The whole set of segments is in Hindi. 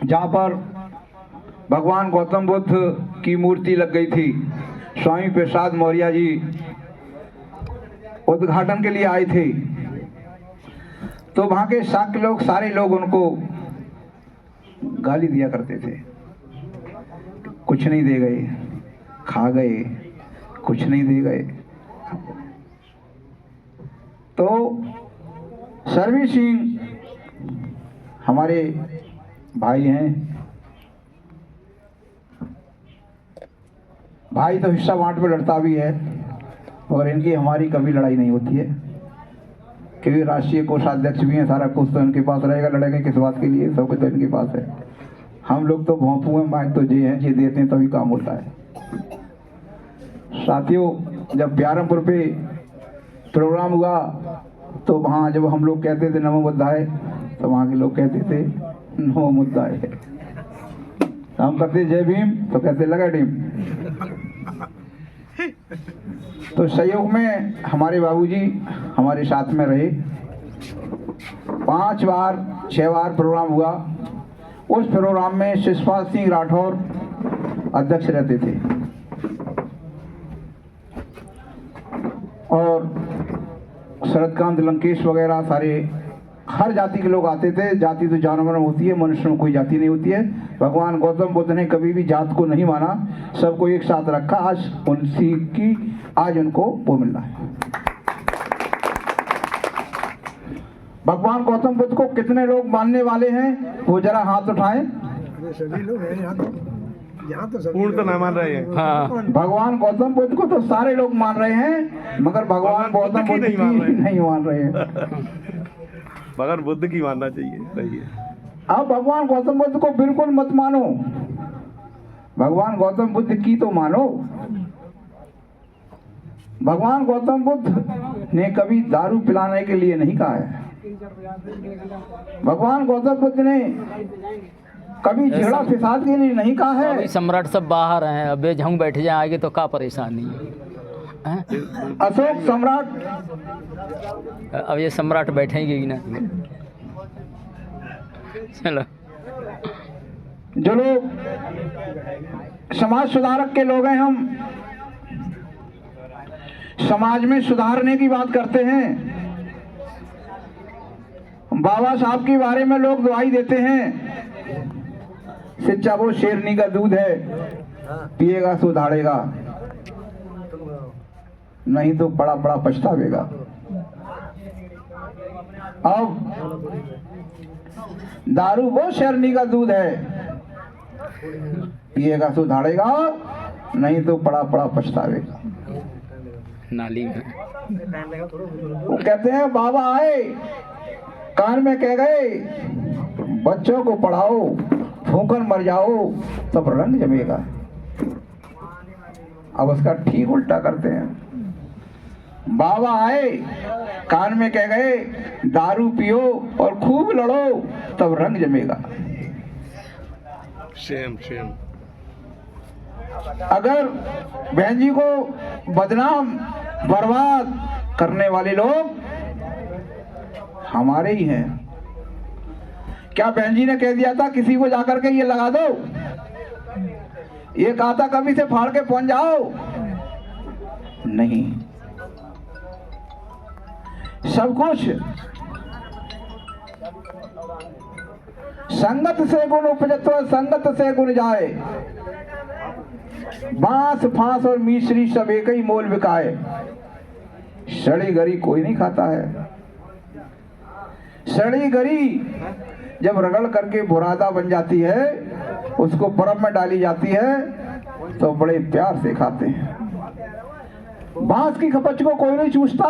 जहाँ पर भगवान गौतम बुद्ध की मूर्ति लग गई थी। स्वामी प्रसाद मौर्य जी उद्घाटन के लिए आए थे, तो वहाँ के शाक्य लोग, सारे लोग उनको गाली दिया करते थे। कुछ नहीं दे गए, खा गए, कुछ नहीं दे गए। तो सरवी सिंह हमारे भाई हैं, भाई तो हिस्सा बांट पे लड़ता भी है, और इनकी हमारी कभी लड़ाई नहीं होती है, क्योंकि राष्ट्रीय कोषाध्यक्ष भी हैं, सारा कुछ तो इनके पास रहेगा। लड़ेंगे किस बात के लिए, सब कुछ तो इनके पास है। हम लोग तो भोंपू हैं, माइक तो ये हैं, ये देते हैं तभी काम होता है। साथियों, जब प्यारमपुर पे प्रोग्राम हुआ तो वहाँ जब हम लोग कहते थे नमो बुद्धाय, तो वहाँ के लोग कहते थे नमो मुद्दाय। हम कहते जय भीम, तो कहते लगा डीम। तो सहयोग में हमारे बाबूजी हमारे साथ में रहे। 5 बार 6 बार प्रोग्राम हुआ। उस प्रोग्राम में शिषपाल सिंह राठौर अध्यक्ष रहते थे, और शरदकांत लंकेश वगैरह सारे हर जाति के लोग आते थे। जाति तो जानवर में होती है, मनुष्य में कोई जाति नहीं होती है। भगवान गौतम बुद्ध ने कभी भी जात को नहीं माना, सबको एक साथ रखा। आज उनको वो मिलना है। भगवान गौतम बुद्ध को कितने लोग मानने वाले हैं, वो जरा हाथ उठाएं। सभी लोग हैं यहाँ तो पूर्ण तो ना मान रहे हैं। हाँ। भगवान गौतम बुद्ध को तो सारे लोग मान रहे हैं, मगर भगवान गौतम बुद्ध की नहीं मान रहे हैं। मगर बुद्ध की मानना चाहिए, सही है। अब भगवान गौतम बुद्ध को बिल्कुल मत मानो, भगवान गौतम बुद्ध की तो मानो। भगवान गौतम बुद्ध ने कभी दारू पिलाने के लिए नहीं कहा है। भगवान गौतम बुद्ध ने कभी झगड़ा फिसाद के लिए नहीं कहा है। अभी सम्राट सब बाहर हैं, अब हम बैठ जाए आगे तो क्या परेशानी है। अशोक सम्राट, अब ये सम्राट बैठेंगे ही ना। चलो, जो लोग समाज सुधारक के लोग हैं, हम समाज में सुधारने की बात करते हैं। बाबा साहब के बारे में लोग दुआई देते हैं, शिक्षा वो शेरनी का दूध है, पिएगा सो धाड़ेगा, नहीं तो बड़ा बड़ा पछतावेगा। अब दारू वो शेरनी का दूध है, पिएगा सो धाड़ेगा, नहीं तो बड़ा बड़ा पछतावेगा। नाली में वो कहते हैं बाबा आए, कान में कह गए बच्चों को पढ़ाओ, भूखन मर जाओ तब रंग जमेगा। अब उसका ठीक उल्टा करते हैं। बाबा आए, कान में कह गए दारू पियो और खूब लड़ो तब रंग जमेगा। सेम अगर बहन जी को बदनाम बर्बाद करने वाले लोग हमारे ही हैं। क्या बहन जी ने कह दिया था किसी को जाकर के ये लगा दो, ये कहा था कभी से फाड़ के पहुंच जाओ? नहीं, सब कुछ संगत से गुण उपजत्व, संगत से गुण जाए। बांस फांस और मिश्री सब एक ही मोल बिकाए। सड़ी गरी कोई नहीं खाता है। सड़ी गरी जब रगड़ करके बुरादा बन जाती है, उसको बर्फ में डाली जाती है तो बड़े प्यार से खाते हैं। बांस की खपच को कोई नहीं चूसता,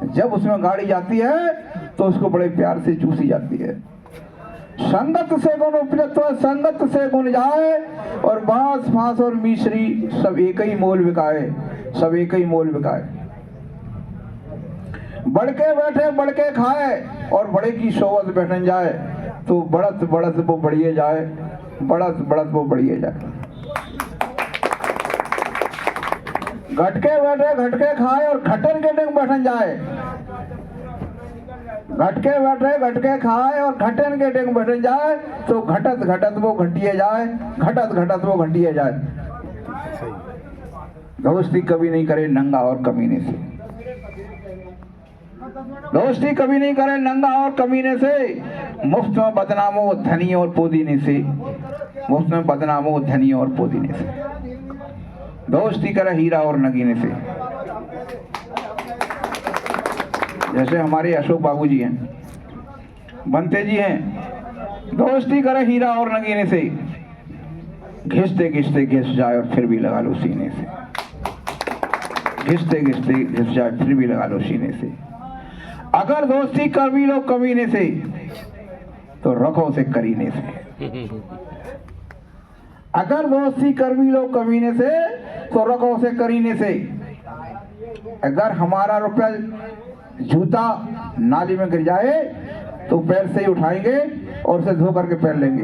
जब उसमें गाड़ी जाती है तो उसको बड़े प्यार से चूसी जाती है। संगत से गुण उपजत्व, संगत से गुण जाए, और बांस फांस और मिश्री सब एक ही मोल बिकाए, सब एक ही मोल बिकाए। बड़के बैठे बड़के खाए, और बड़े की सोवत बैठन जाए तो बढ़त बढ़त वो बढ़िए जाए, बढ़त बढ़त वो बढ़िए जाए। घटके बैठे घटके खाए और खटन के डंग बैठन जाए। घटके बैठे घटके खाए और घटन के टेंग बैठ जाए तो घटत घटत वो घटिए जाए, घटत घटत वो घटिए जाए। दोस्ती कभी नहीं करे नंगा और कमीने से, दोस्ती कभी नहीं करे नंगा और कमीने से। मुफ्त में बदनामो धनी और पुदीने से, मुफ्त में बदनामो धनी और पुदीने से। दोस्ती करे हीरा और नगीने से। जैसे हमारे अशोक बाबू जी हैं, बनते जी हैं, दोस्ती करे हीरा और नगीने से। घिसते घिसते घिस जाए और फिर भी लगा लो सीने से, घिसते घिसते घिस जाए फिर भी लगा लो सीने से। अगर दोस्ती कर भी लो कमीने से तो रखो उसे करीने से। अगर दोस्ती कर भी लो कमीने से तो रखो उसे करीने से। अगर हमारा रुपया जूता नाली में गिर जाए तो पैर से ही उठाएंगे और उसे धो करके पहन लेंगे,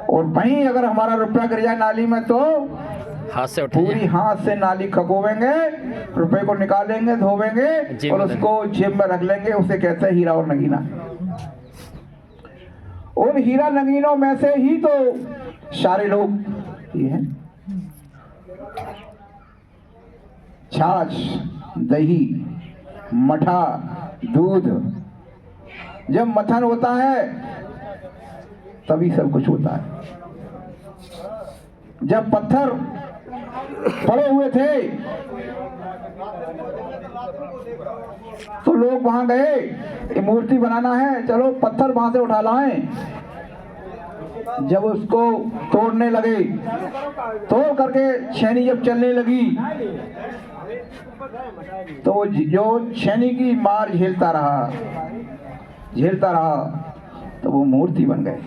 और वहीं अगर हमारा रुपया गिर जाए नाली में तो हाथ से पूरी हाथ से नाली खगोवेंगे, रुपए को निकालेंगे, धोवेंगे और उसको जेब में रख लेंगे। उसे कहते हैं हीरा और नगीना। उन हीरा नगीनों में से ही तो सारे लोग ये हैं। छाछ, दही, मठा, दूध, जब मथन होता है तभी सब कुछ होता है। जब पत्थर पड़े हुए थे तो लोग वहां गए, ये मूर्ति बनाना है, चलो पत्थर वहां से उठा लाएं। जब उसको तोड़ने लगे, तोड़ करके छेनी जब चलने लगी तो वो जो छेनी की मार झेलता रहा तो वो मूर्ति बन गए,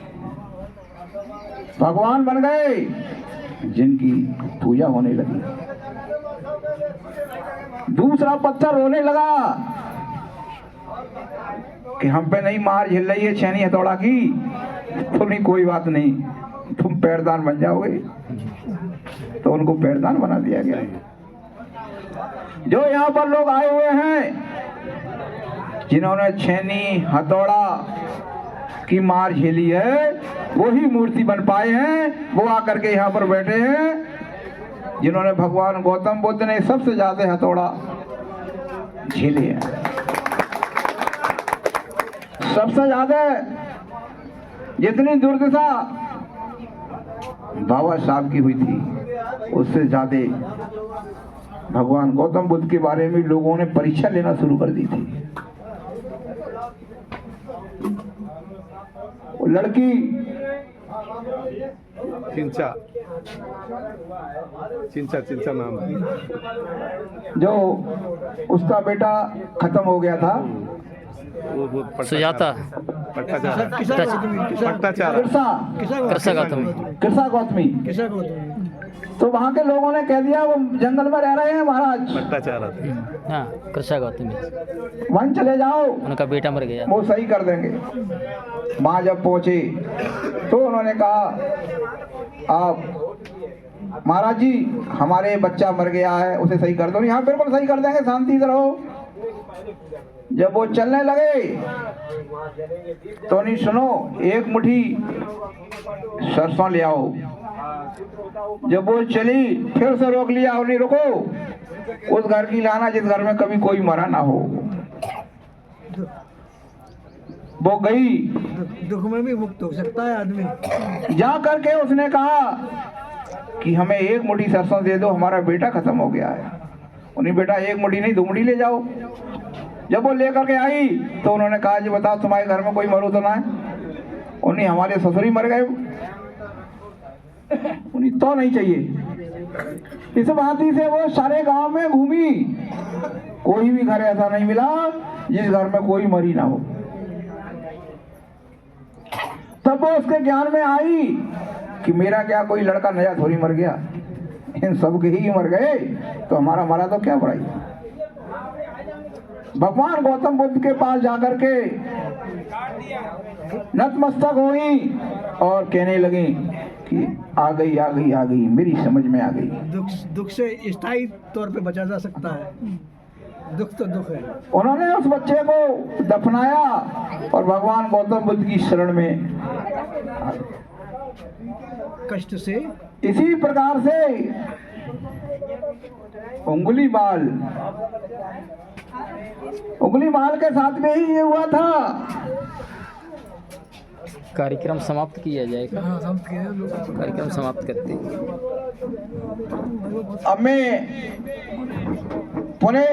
भगवान बन गए, जिनकी पूजा होने लगी। दूसरा पत्थर रोने लगा कि हम पे नहीं मार झेल रही है छेनी हथौड़ा की, तो नहीं कोई बात नहीं, तुम पैरदान बन जाओगे। तो उनको पैरदान बना दिया गया। जो यहाँ पर लोग आए हुए हैं जिन्होंने छेनी हथौड़ा की मार झेली है, वही मूर्ति बन पाए हैं। वो आकर के यहाँ पर बैठे हैं जिन्होंने भगवान गौतम बुद्ध ने सबसे ज्यादा हथौड़ा झेले हैं। सबसे ज्यादा जितनी दुर्दशा बाबा साहब की हुई थी, उससे ज्यादा भगवान गौतम बुद्ध के बारे में लोगों ने परीक्षा लेना शुरू कर दी थी। वो लड़की चिंचा नाम है। जो उसका बेटा खत्म हो गया था, वो सुजाता पट्टाचारा कृष्णा गौतमी। तो वहाँ के लोगों ने कह दिया वो जंगल में रह रहे हैं महाराज, पट्टाचारा हाँ कृष्णा गौतमी, वन चले जाओ, उनका बेटा मर गया। वो सही कर देंगे। माँ जब पहुंचे तो उन्होंने कहा आप महाराज जी हमारे बच्चा मर गया है, उसे सही कर दो। यहाँ बिल्कुल सही कर देंगे, शांति से रहो। जब वो चलने लगे तो नहीं सुनो, एक मुट्ठी सरसों ले आओ। जब वो चली फिर से रोक लिया, नहीं रुको, उस घर की लाना जिस घर में कभी कोई मरा ना हो। वो गई, दुख में भी मुक्त हो सकता है आदमी। जा करके उसने कहा कि हमें एक मुट्ठी सरसों दे दो, हमारा बेटा खत्म हो गया है। उन्हें बेटा एक मुट्ठी नहीं 2 मुट्ठी ले जाओ। जब वो लेकर के आई तो उन्होंने कहा जी बताओ तुम्हारे घर में कोई मरो तो ना है? उन्हें हमारे ससुर ही मर गए। उन्हें तो नहीं चाहिए। इस भांति से वो सारे गांव में घूमी, कोई भी घर ऐसा नहीं मिला जिस घर में कोई मरी ना हो। तब वो उसके ज्ञान में आई कि मेरा क्या कोई लड़का नया थोड़ी मर गया, इन सब के ही मर गए, तो हमारा मरा तो क्या बुराई। भगवान गौतम बुद्ध के पास जाकर के नतमस्तक हुई और कहने लगी कि आ गई, मेरी समझ में आ गई। दुख से स्थायी तौर पे बचा जा सकता है। दुख तो दुख है। उन्होंने उस बच्चे को दफनाया और भगवान गौतम बुद्ध की शरण में। कष्ट से इसी प्रकार से उंगली माल के साथ में ही ये हुआ था। कार्यक्रम समाप्त किया जाएगा। हाँ, हम कह लोग कार्यक्रम समाप्त करते हैं। अब मैं पुणे